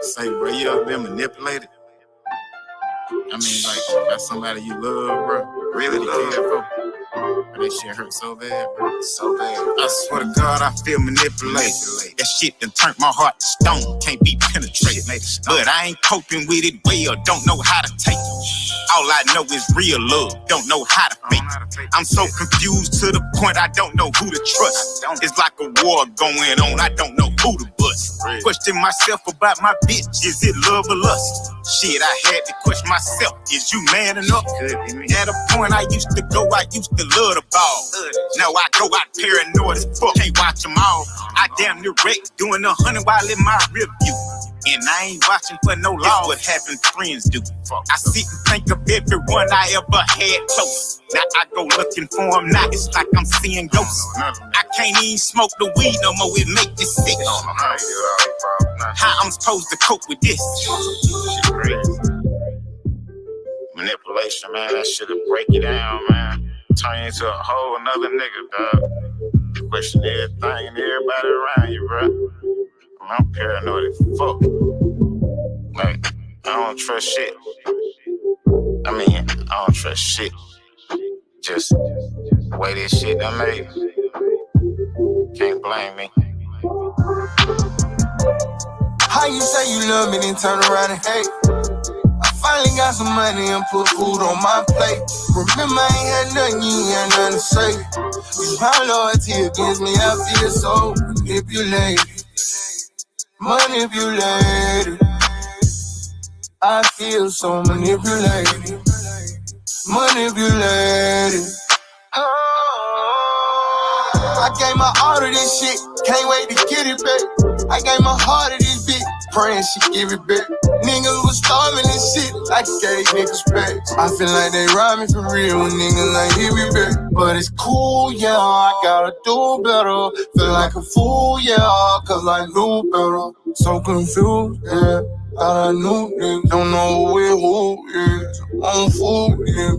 Say, bro, you ever been manipulated? I mean, like, by somebody you love, bro. Really cared for. But that shit hurt so bad, bro. So bad. I swear to God, I feel manipulated. That shit done turned my heart to stone. Can't be penetrated. But I ain't coping with it well. Don't know how to take it. All I know is real love. Don't know how to fake it. I'm so confused to the point I don't know who to trust. It's like a war going on. I don't know who to bust. Question myself about my bitch. Is it love or lust? Shit, I had to question myself. Is you man enough? At a point I used to love the ball. Now I go out paranoid as fuck. Can't watch them all. I damn near wrecked doing 100 while in my review. And I ain't watching for no law. What having friends do. I sit and think of everyone I ever had close. Now I go looking for them. Now it's like I'm seeing ghosts. I can't even smoke the weed no more. It make me sick. How I'm supposed to cope with this? Shit crazy. Manipulation, man. That shit'll break you down, man. Turn you into a whole nother nigga, dog. Question everything and everybody around you, bro. I'm paranoid as fuck. Like, I don't trust shit. I mean, I don't trust shit. Just the way this shit done made me. Can't blame me. How you say you love me, then turn around and hate? I finally got some money and put food on my plate. Remember, I ain't had nothing, you ain't had nothing to say. Use my loyalty against me, I feel so manipulated. Manipulated. I feel so manipulated. Manipulated. I gave my all to this shit, can't wait to get it back. I gave my heart to this bitch, praying she give it back. Niggas was starving and shit, I gave niggas back. I feel like they robbed me for real when niggas like hit me back. But it's cool, yeah, I gotta do better. Feel like a fool, yeah, cause I knew better. So confused, yeah, thought I knew niggas. Don't know who is, on food, yeah.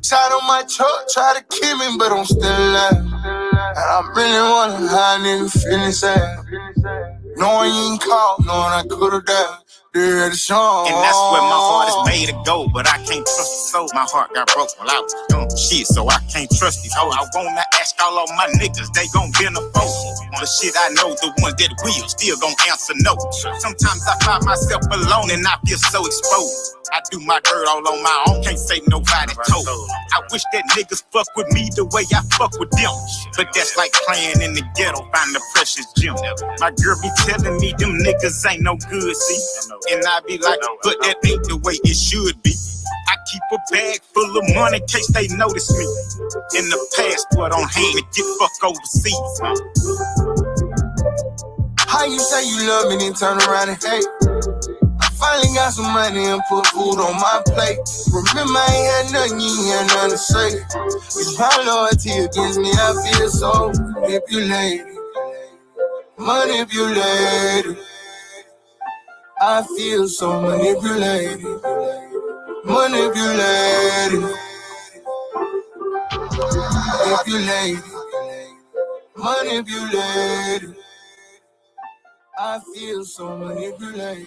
Shot on my truck, try to kill me, but I'm still alive. And I really wonder how a nigga feeling sad. Knowing you ain't called, knowing I could've died. Yeah, the show. And that's where my heart is made to go, but I can't trust the soul. My heart got broke while I was young. Shit, so I can't trust these hoes. I wanna ask all of my niggas, they gon' bend a foe. But shit, I know the ones that will still gon' answer no. Sometimes I find myself alone and I feel so exposed. I do my dirt all on my own, can't say nobody told. I wish that niggas fuck with me the way I fuck with them. But that's like playing in the ghetto, find the precious gem. My girl be telling me them niggas ain't no good, see? And I be like, but that ain't the way it should be. I keep a bag full of money in case they notice me. In the passport on hand to get fuck overseas. How you say you love me, then turn around and hate? I finally got some money and put food on my plate. Remember, I ain't had nothing, you ain't had nothing to say. Use my loyalty against me, I feel so manipulated. Manipulated. I feel so manipulated. Manipulated. Manipulated. Manipulated. I feel so manipulated.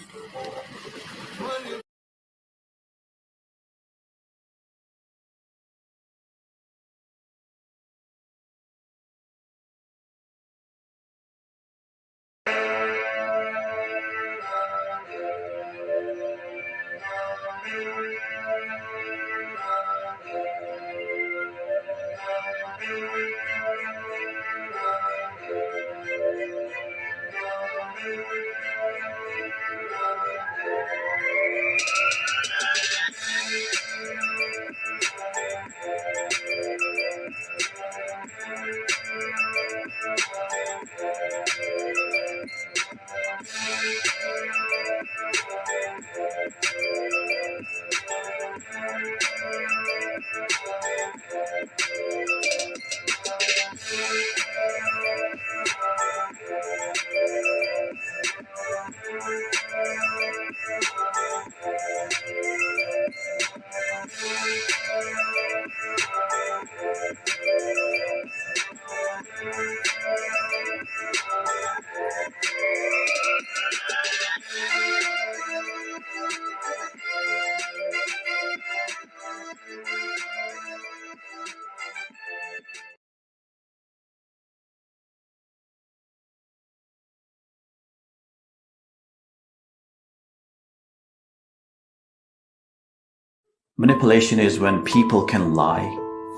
Manipulation is when people can lie,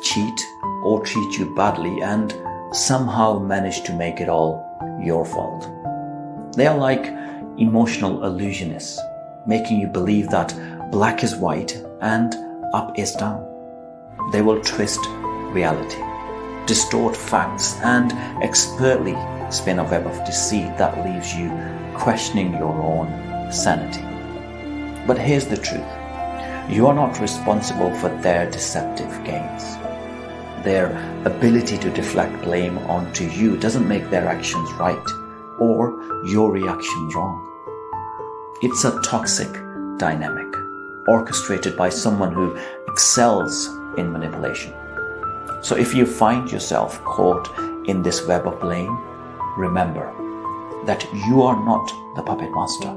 cheat, or treat you badly and somehow manage to make it all your fault. They are like emotional illusionists, making you believe that black is white and up is down. They will twist reality, distort facts, and expertly spin a web of deceit that leaves you questioning your own sanity. But here's the truth. You are not responsible for their deceptive gains. Their ability to deflect blame onto you doesn't make their actions right or your reactions wrong. It's a toxic dynamic orchestrated by someone who excels in manipulation. So if you find yourself caught in this web of blame, remember that you are not the puppet master.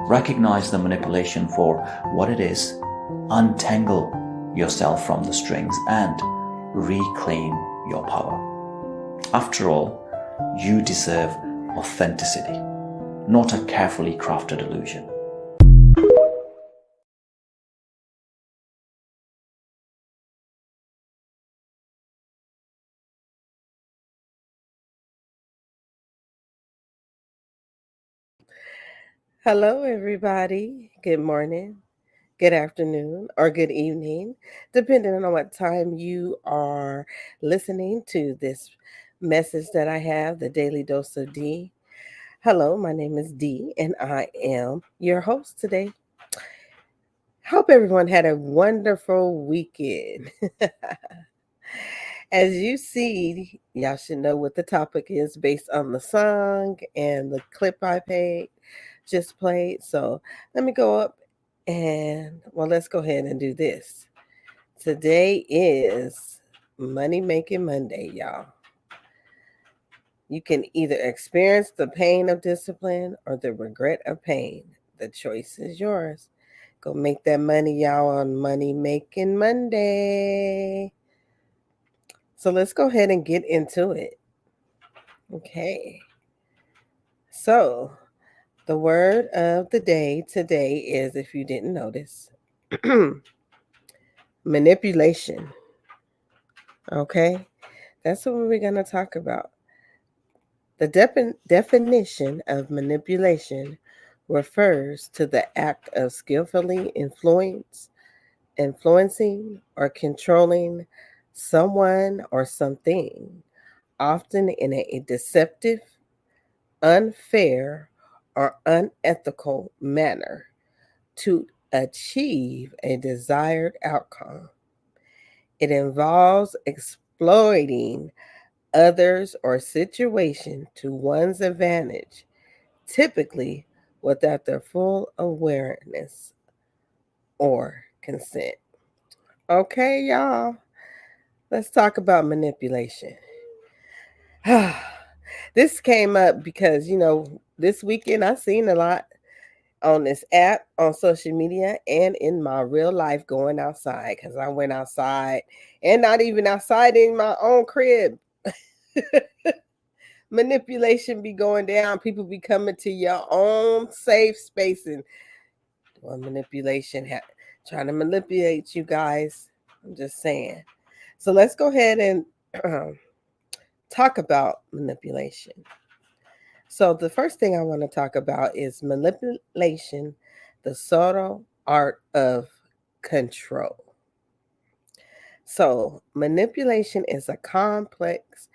Recognize the manipulation for what it is, untangle yourself from the strings, and reclaim your power. After all, you deserve authenticity, not a carefully crafted illusion. Hello, everybody. Good morning, good afternoon, or good evening, depending on what time you are listening to this message that I have, the Daily Dose of D. Hello, my name is D, and I am your host today. Hope everyone had a wonderful weekend. As you see, y'all should know what the topic is based on the song and the clip I just played. So let me go up and let's go ahead and do this. Today is Money Making Monday, y'all. You can either experience the pain of discipline or the regret of pain. The choice is yours. Go make that money, y'all, on Money Making Monday. So let's go ahead and get into it. Okay. So the word of the day today is, if you didn't notice, manipulation. Okay. That's what we're going to talk about. The definition of manipulation refers to the act of skillfully influencing or controlling someone or something, often in a deceptive, unfair, or unethical manner to achieve a desired outcome. It involves exploiting others or situation to one's advantage, typically without their full awareness or consent. Okay, y'all, let's talk about manipulation. This came up because, this weekend I seen a lot on this app, on social media, and in my real life going outside, because I went outside and not even outside in my own crib. Manipulation be going down. People be coming to your own safe space and doing manipulation, trying to manipulate you guys. I'm just saying. So let's go ahead and talk about manipulation. So the first thing I want to talk about is manipulation, the subtle art of control. So manipulation is a complex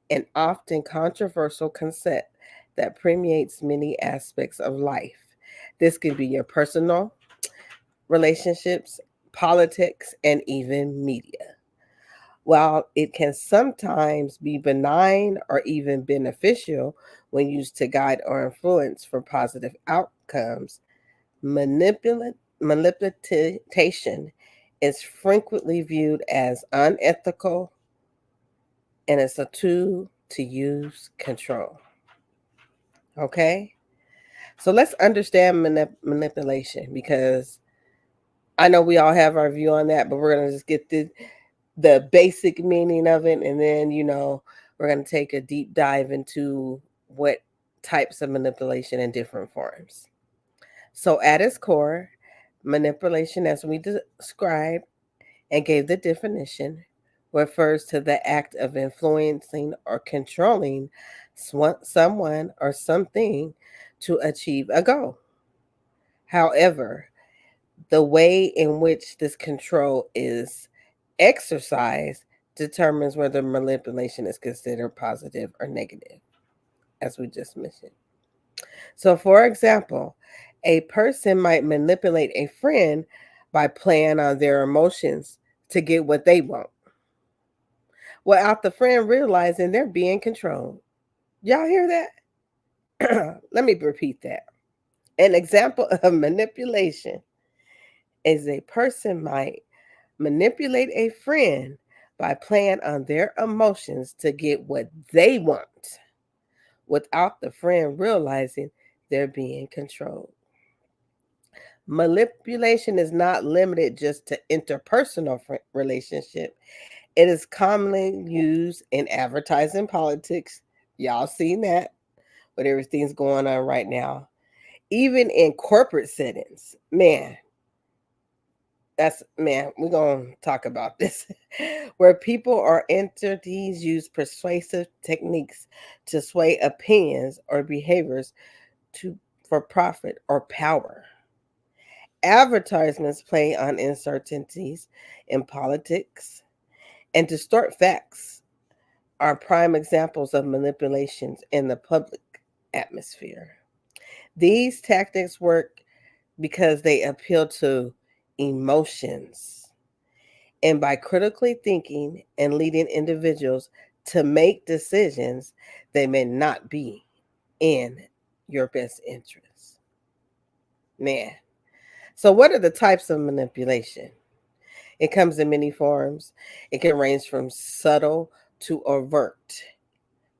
and often controversial concept that permeates many aspects of life. This can be your personal relationships, politics, and even media. While it can sometimes be benign or even beneficial when used to guide or influence for positive outcomes, manipulation is frequently viewed as unethical and it's a tool to use control. Okay? So let's understand manipulation, because I know we all have our view on that, but we're going to just get the basic meaning of it, and then we're going to take a deep dive into what types of manipulation in different forms. So at its core, Manipulation, as we described and gave the definition, refers to the act of influencing or controlling someone or something to achieve a goal. However, the way in which this control is exercised determines whether manipulation is considered positive or negative, as we just mentioned. So, for example, a person might manipulate a friend by playing on their emotions to get what they want, without the friend realizing they're being controlled. Y'all hear that? Let me repeat that. An example of manipulation is a person might manipulate a friend by playing on their emotions to get what they want, without the friend realizing they're being controlled. Manipulation is not limited just to interpersonal relationship. It is commonly used in advertising, politics. Y'all seen that with everything's going on right now. Even in corporate settings. We're going to talk about this. Where people or entities use persuasive techniques to sway opinions or behaviors for profit or power. Advertisements play on uncertainties in politics and distort facts are prime examples of manipulations in the public atmosphere. These tactics work because they appeal to emotions and by critically thinking and leading individuals to make decisions that may not be in your best interest. Man. So, what are the types of manipulation? It comes in many forms. It can range from subtle to overt.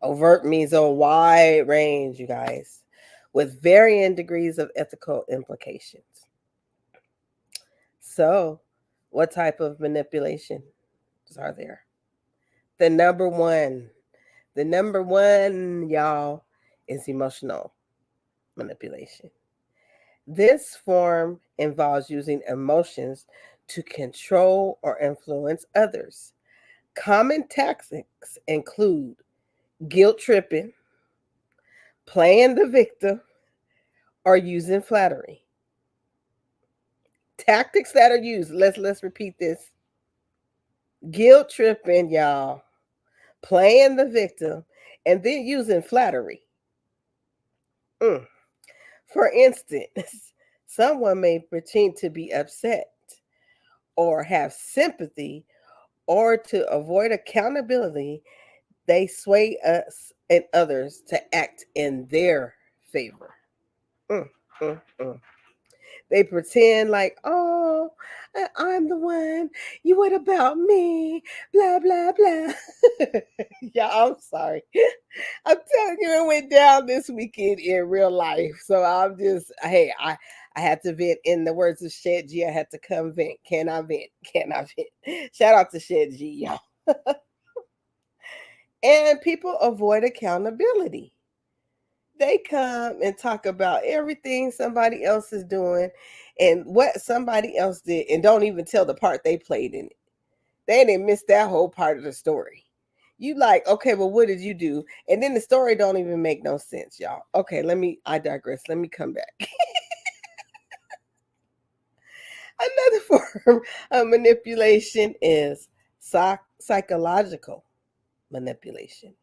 Overt means a wide range, you guys, with varying degrees of ethical implications. So, what type of manipulations are there? The number one, y'all, is emotional manipulation. This form involves using emotions to control or influence others. Common tactics include guilt tripping, playing the victim, or using flattery. Tactics that are used, let's repeat this. Guilt tripping, y'all, playing the victim, and then using flattery. For instance, someone may pretend to be upset or have sympathy, or to avoid accountability, they sway us and others to act in their favor. Mm, mm, mm. They pretend like, oh, I'm the one. What about me? Blah, blah, blah. Yeah, I'm sorry. I'm telling you, it went down this weekend in real life. So I'm just, hey, I had to vent. In the words of Shed G, I had to come vent. Can I vent? Can I vent? Shout out to Shed G, y'all. And people avoid accountability. They come and talk about everything somebody else is doing and what somebody else did and don't even tell the part they played in it. They didn't miss that whole part of the story. You like, okay, well, what did you do? And then the story don't even make no sense, y'all. Okay, I digress. Let me come back. Another form of manipulation is psychological manipulation.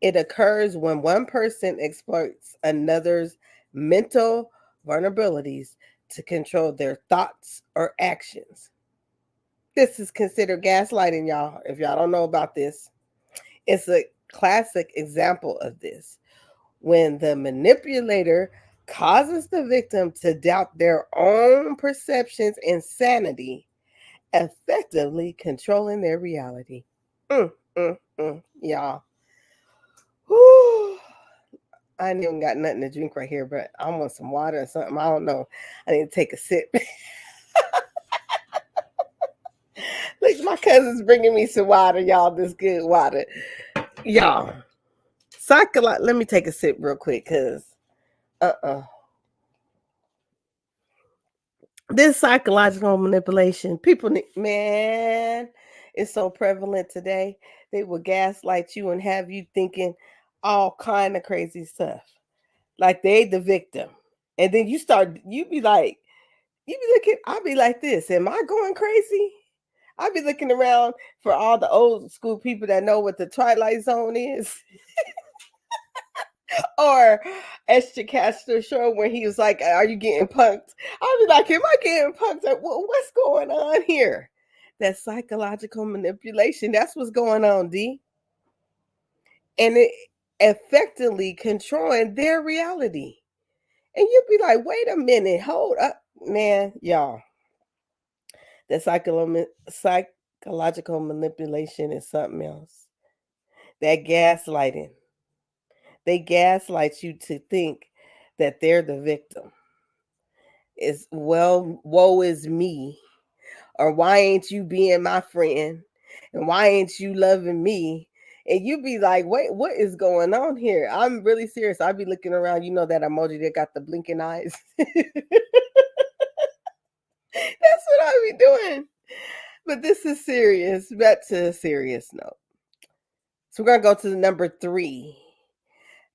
It occurs when one person exploits another's mental vulnerabilities to control their thoughts or actions. This is considered gaslighting, y'all. If y'all don't know about this, it's a classic example of this. When the manipulator causes the victim to doubt their own perceptions and sanity, effectively controlling their reality. Y'all. Whew. I ain't even got nothing to drink right here, but I want some water or something. I don't know. I need to take a sip. Look, my cousin's bringing me some water, y'all. This good water. Y'all. Let me take a sip real quick, because This psychological manipulation, people, man, it's so prevalent today. They will gaslight you and have you thinking all kind of crazy stuff, like they the victim, and then you be like, I'll be like this. Am I going crazy? I'll be looking around for all the old school people that know what the Twilight Zone is. Or Esther Castor show when he was like, "Are you getting punked?" I'll be like, "Am I getting punked? Like, what's going on here?" That psychological manipulation. That's what's going on, D. And it effectively controlling their reality. And you'd be like, "Wait a minute, hold up, man, y'all." That psychological manipulation is something else. That gaslighting. They gaslight you to think that they're the victim. It's, well, woe is me. Or why ain't you being my friend? And why ain't you loving me? And you be like, wait, what is going on here? I'm really serious. I be looking around, that emoji that got the blinking eyes. That's what I be doing. But this is serious. Back to a serious note. So we're going to go to the number 3,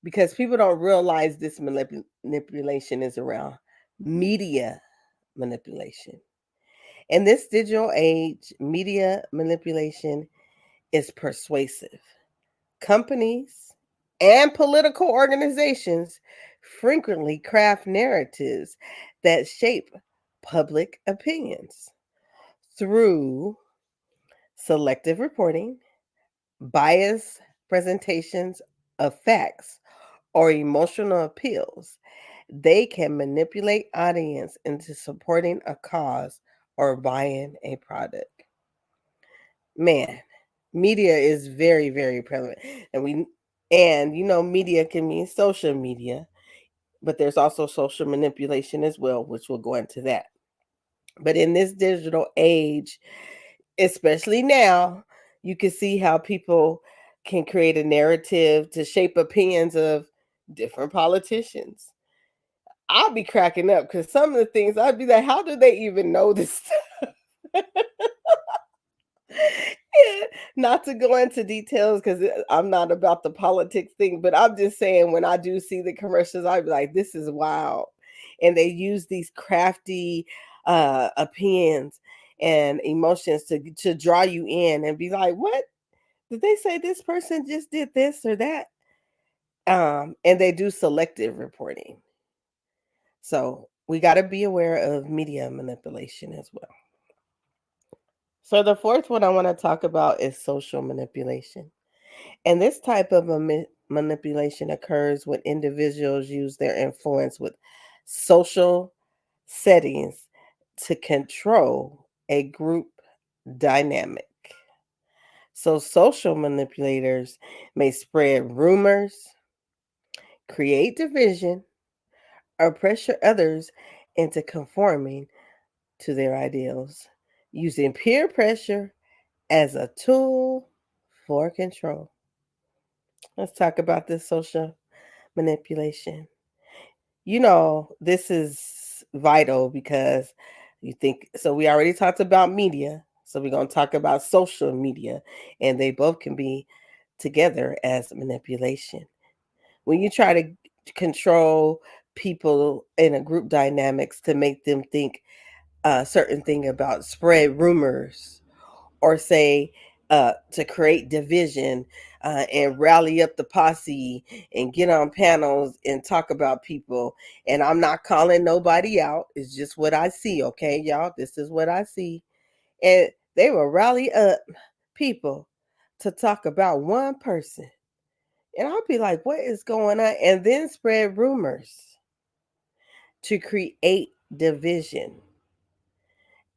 because people don't realize this manipulation is around media manipulation. In this digital age, media manipulation is persuasive. Companies and political organizations frequently craft narratives that shape public opinions through selective reporting, biased presentations of facts, or emotional appeals. They can manipulate audience into supporting a cause or buying a product. Man, media is very, very prevalent. Media can mean social media, but there's also social manipulation as well, which we'll go into that. But in this digital age, especially now, you can see how people can create a narrative to shape opinions of different politicians. I'll be cracking up because some of the things I'd be like, how do they even know this stuff? Yeah, not to go into details because I'm not about the politics thing, but I'm just saying when I do see the commercials, I'd be like, this is wild. And they use these crafty opinions and emotions to draw you in and be like, what? Did they say this person just did this or that? And they do selective reporting. So we got to be aware of media manipulation as well. So the fourth one I want to talk about is social manipulation. And this type of manipulation occurs when individuals use their influence with social settings to control a group dynamic. So social manipulators may spread rumors, create division, or pressure others into conforming to their ideals, using peer pressure as a tool for control. Let's talk about this social manipulation. This is vital because you think so. We already talked about media, so we're going to talk about social media, and they both can be together as manipulation. When you try to control people in a group dynamics to make them think a certain thing about, spread rumors, or say to create division and rally up the posse and get on panels and talk about people. And I'm not calling nobody out. It's just what I see, okay, y'all? This is what I see. And they will rally up people to talk about one person. And I'll be like, what is going on? And then spread rumors to create division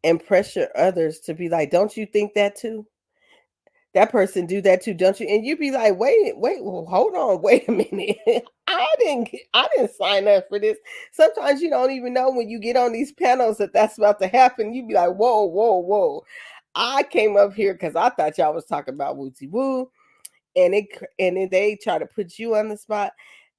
and pressure others to be like, don't you think that too? That person do that too, don't you? And you be like, well, hold on, wait a minute. I didn't sign up for this. Sometimes you don't even know when you get on these panels that that's about to happen. You be like, whoa, whoa, whoa. I came up here because I thought y'all was talking about wooty woo, and then they try to put you on the spot.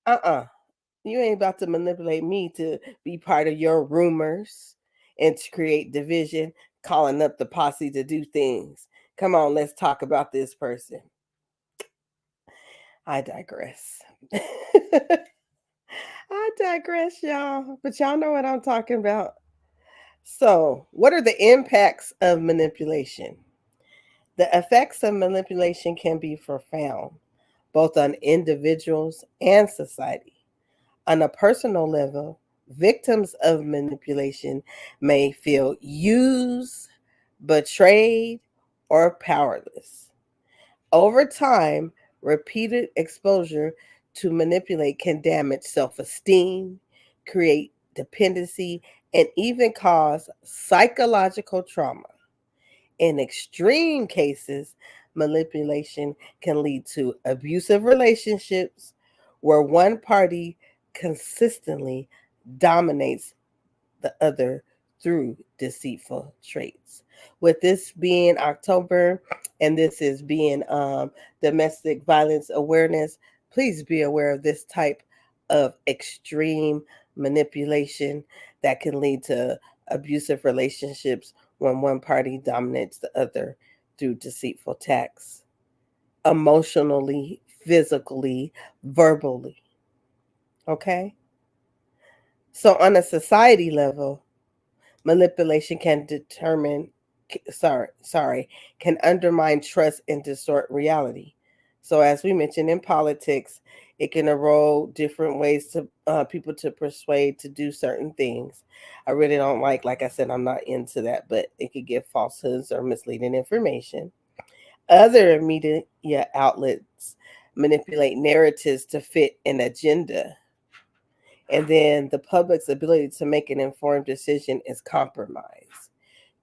You ain't about to manipulate me to be part of your rumors. and to create division, calling up the posse to do things. Come on, let's talk about this person. I digress. I digress, y'all. But y'all know what I'm talking about. So, what are the impacts of manipulation? The effects of manipulation can be profound, both on individuals and society. On a personal level, victims of manipulation may feel used, betrayed, or powerless. Over time, repeated exposure to manipulate can damage self esteem, create dependency, and even cause psychological trauma. In extreme cases, manipulation can lead to abusive relationships where one party consistently dominates the other through deceitful traits. With this being October, and this is being domestic violence awareness, please be aware of this type of extreme manipulation that can lead to abusive relationships when one party dominates the other through deceitful attacks, emotionally, physically, verbally. Okay? So, on a society level, manipulation can can undermine trust and distort reality. So, as we mentioned in politics, it can erode different ways to people to persuade to do certain things. I really don't like I said, I'm not into that, but it could give falsehoods or misleading information. Other media outlets manipulate narratives to fit an agenda, and then the public's ability to make an informed decision is compromised,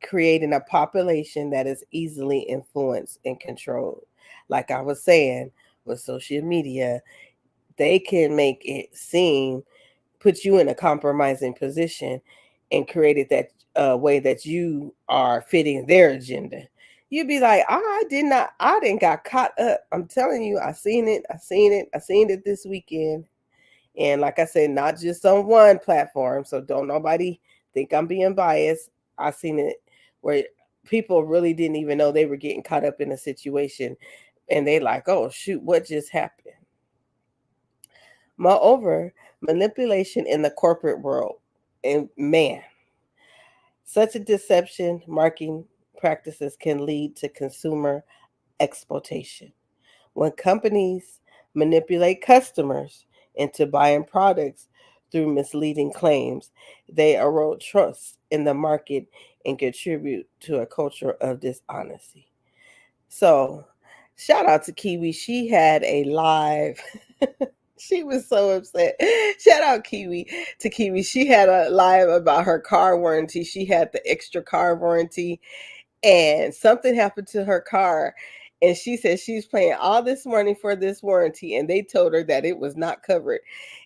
creating a population that is easily influenced and controlled. Like I was saying, with social media, they can make it seem, put you in a compromising position and create it that way that you are fitting their agenda. You'd be like, I didn't got caught up. I'm telling you, I seen it this weekend. And like I said, not just on one platform. So don't nobody think I'm being biased. I seen it where people really didn't even know they were getting caught up in a situation. And they like, oh shoot, what just happened? Moreover, manipulation in the corporate world. And man, such a deception marketing practices can lead to consumer exploitation. When companies manipulate customers into buying products through misleading claims, they erode trust in the market and contribute to a culture of dishonesty. So, shout out to Kiwi. She had a live. She was so upset. Shout out to Kiwi. She had a live about her car warranty. She had the extra car warranty, and something happened to her car, and she said she's paying all this money for this warranty, and they told her that it was not covered.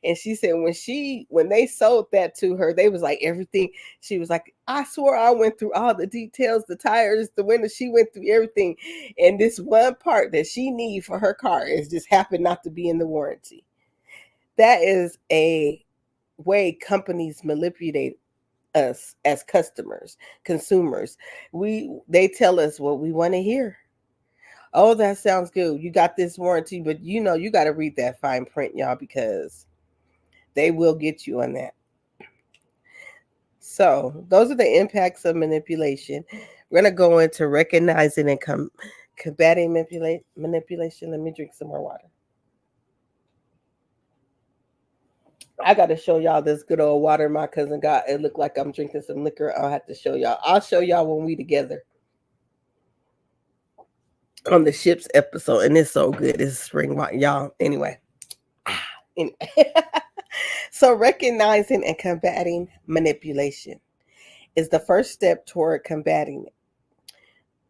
And she said when they sold that to her, they was like everything. She was like, I swore I went through all the details, the tires, the windows. She went through everything, and this one part that she need for her car is just happened not to be in the warranty. That is a way companies manipulate us as customers, consumers. They tell us what we want to hear. Oh, that sounds good. You got this warranty, but you got to read that fine print, y'all, because they will get you on that. So, those are the impacts of manipulation. We're going to go into recognizing and combating manipulation. Let me drink some more water. I got to show y'all this good old water my cousin got. It looked like I'm drinking some liquor. I'll have to show y'all. I'll show y'all when we together on the ships episode, and it's so good. It's spring water, y'all. Anyway. So recognizing and combating manipulation is the first step toward combating it.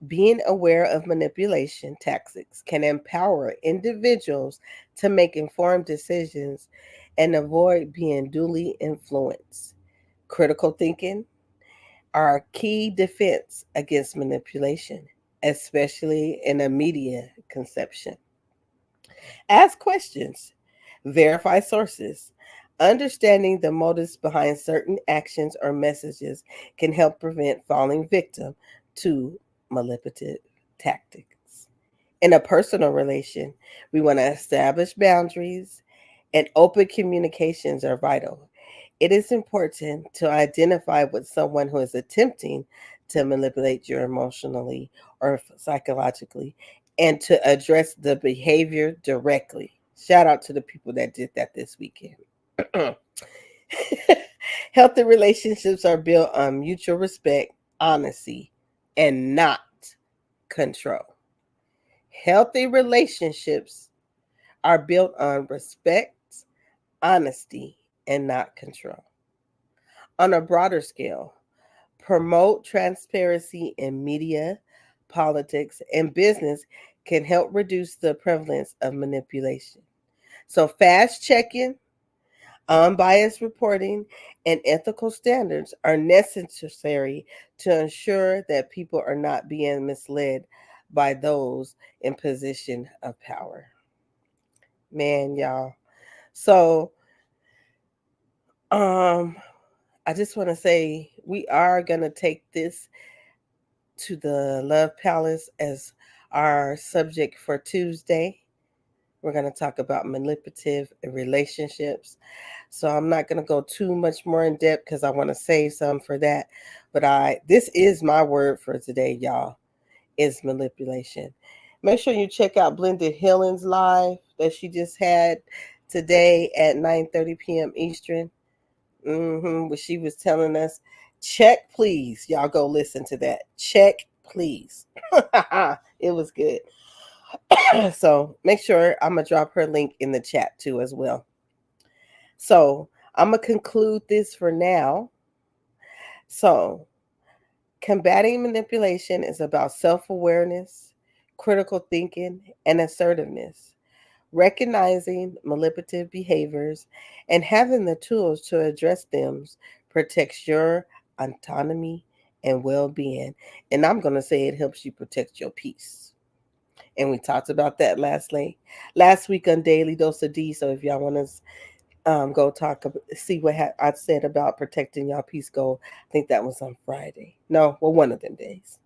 Being aware of manipulation tactics can empower individuals to make informed decisions and avoid being duly influenced. Critical thinking are a key defense against manipulation, especially in a media conception. Ask questions, verify sources, Understanding the motives behind certain actions or messages can help prevent falling victim to manipulative tactics. In a personal relation, we want to establish boundaries, and open communications are vital. It is important to identify with someone who is attempting to manipulate you emotionally or psychologically and to address the behavior directly. Shout out to the people that did that this weekend. Healthy relationships are built on mutual respect, honesty, and not control. Healthy relationships are built on respect, honesty, and not control. On a broader scale, promote transparency in media, politics, and business can help reduce the prevalence of manipulation. So, fast checking, unbiased reporting, and ethical standards are necessary to ensure that people are not being misled by those in position of power. Man, y'all. So, I just want to say we are going to take this to the Love Palace as our subject for Tuesday. We're going to talk about manipulative relationships. So I'm not going to go too much more in depth because I want to save some for that. But this is my word for today, y'all, is manipulation. Make sure you check out Blended Healing's live that she just had today at 9:30 p.m. Eastern. Where she was telling us, check please. Y'all go listen to that. Check please. It was good. So make sure I'm going to drop her link in the chat too as well. So I'm going to conclude this for now. So combating manipulation is about self-awareness, critical thinking, and assertiveness. Recognizing manipulative behaviors and having the tools to address them protects your autonomy and well-being. And I'm going to say it helps you protect your peace. And we talked about that last week on Daily Dose of D. So if y'all want to go see what I said about protecting y'all peace, I think that was on Friday. No, well, one of them days.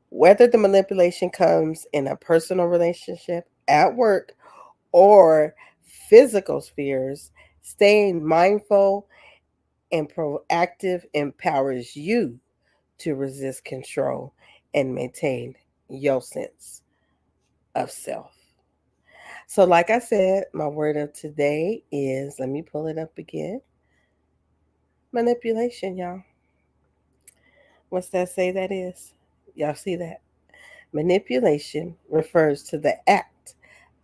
Whether the manipulation comes in a personal relationship, at work, or physical spheres, staying mindful and proactive empowers you to resist control and maintain your sense of self. So, like I said, my word of today is, let me pull it up again, manipulation, y'all. What's that say that is? Y'all see that? Manipulation refers to the act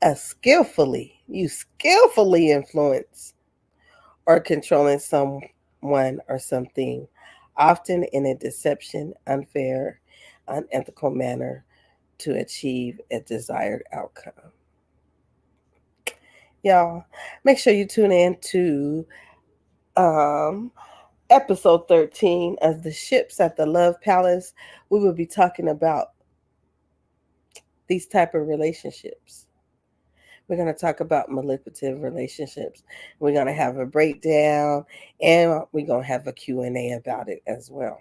of skillfully influence or controlling someone or something, often in a deception, unfair, unethical manner to achieve a desired outcome. Y'all, make sure you tune in to episode 13 of The Ships at the Love Palace. We will be talking about these type of relationships. We're going to talk about manipulative relationships. We're going to have a breakdown, and we're going to have a Q&A about it as well.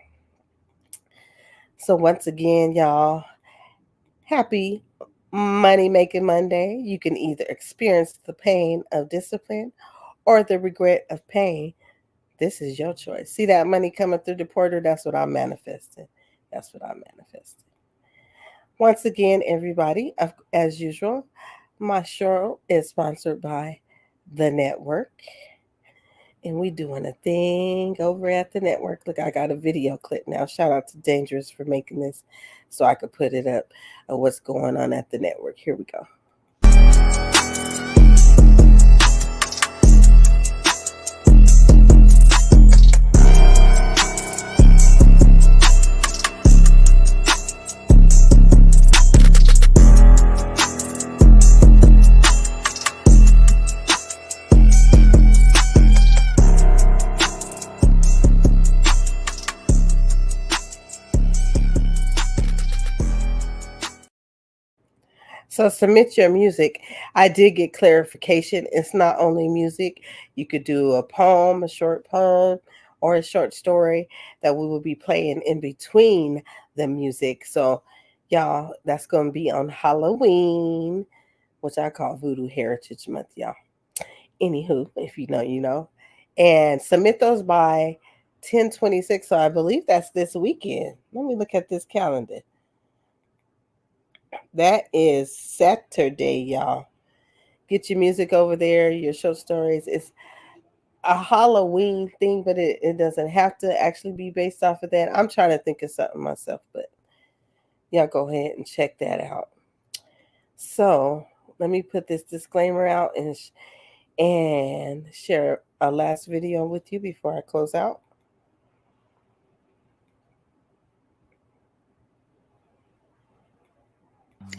So once again, y'all, happy Money Making Monday. You can either experience the pain of discipline or the regret of pain. This is your choice. See that money coming through the portal? That's what I'm manifesting. Once again, everybody, as usual, my show is sponsored by the network. And we doing a thing over at the network. Look, I got a video clip now. Shout out to Dangerous for making this so I could put it up of what's going on at the network. Here we go. So submit your music. I did get clarification. It's not only music. You could do a poem, a short poem, or a short story that we will be playing in between the music. So, y'all, that's going to be on Halloween, which I call Voodoo Heritage Month, y'all. Anywho, if you know, you know. And submit those by 10/26. So I believe that's this weekend. Let me look at this calendar. That is Saturday, y'all. Get your music over there, your short stories. It's a Halloween thing, but it doesn't have to actually be based off of that. I'm trying to think of something myself, but y'all go ahead and check that out. So let me put this disclaimer out and share a last video with you before I close out.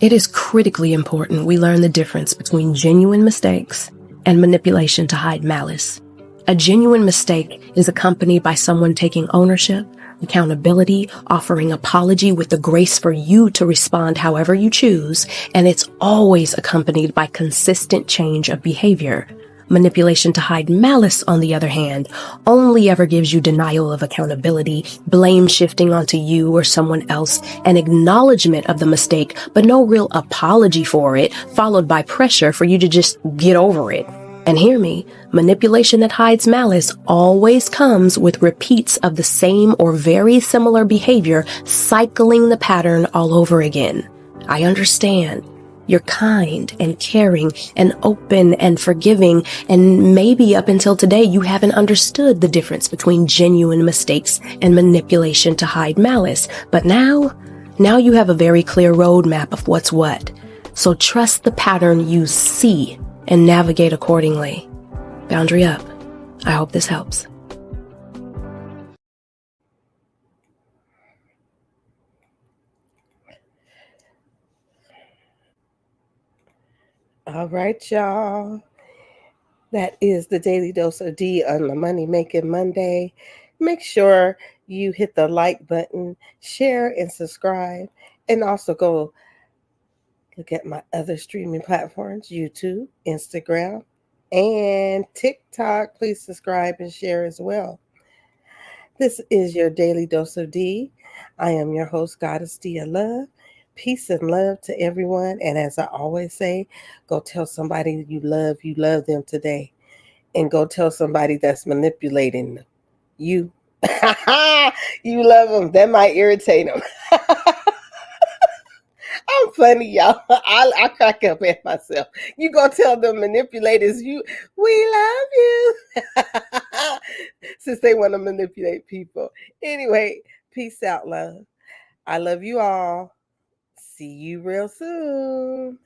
It is critically important we learn the difference between genuine mistakes and manipulation to hide malice. A genuine mistake is accompanied by someone taking ownership, accountability, offering apology with the grace for you to respond however you choose, and it's always accompanied by consistent change of behavior. Manipulation to hide malice, on the other hand, only ever gives you denial of accountability, blame shifting onto you or someone else, an acknowledgement of the mistake, but no real apology for it, followed by pressure for you to just get over it. And hear me, manipulation that hides malice always comes with repeats of the same or very similar behavior, cycling the pattern all over again. I understand. You're kind and caring and open and forgiving, and maybe up until today you haven't understood the difference between genuine mistakes and manipulation to hide malice. But now you have a very clear roadmap of what's what. So trust the pattern you see and navigate accordingly. Boundary up. I hope this helps. All right, y'all. That is the Daily Dose of D on the Money Making Monday. Make sure you hit the like button, share and subscribe, and also go look at my other streaming platforms, YouTube, Instagram, and TikTok. Please subscribe and share as well. This is your Daily Dose of D. I am your host, Goddess D of Love. Peace and love to everyone. And as I always say, go tell somebody you love them today. And go tell somebody that's manipulating you. You love them. That might irritate them. I'm funny, y'all. I crack up at myself. You gonna tell the manipulators we love you. Since they want to manipulate people. Anyway, peace out, love. I love you all. See you real soon.